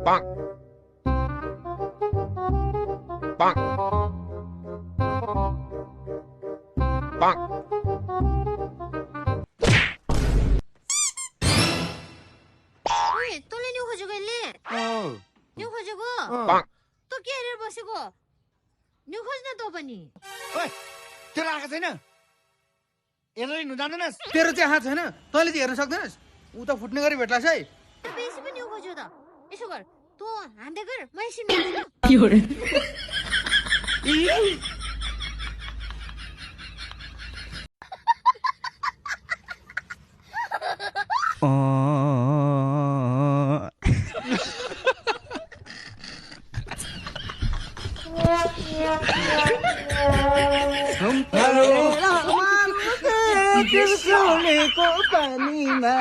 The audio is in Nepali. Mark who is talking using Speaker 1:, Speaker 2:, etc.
Speaker 1: Bonk. Bonk. Bonk.
Speaker 2: ओए तँले न्यु खोजेको यसले न्यु खोजेको
Speaker 1: Bonk.
Speaker 2: त के हेरेर बसेको न्यु खोज्न त पनि
Speaker 3: ओए तेरो आँखा छैन हेरेर हिँड्नु जान्दैनस्
Speaker 4: तेरो चाहिँ आँखा छैन तैँले चाहिँ हेर्न सक्दैनस् ऊ त फुट्ने गरी भेट्लास् है
Speaker 2: बेसी पनि न्यु खोज्यो त यसो गर तँ हान्दै गर म एकछिन हेर्छु
Speaker 3: तिर्सौलेको पानीमा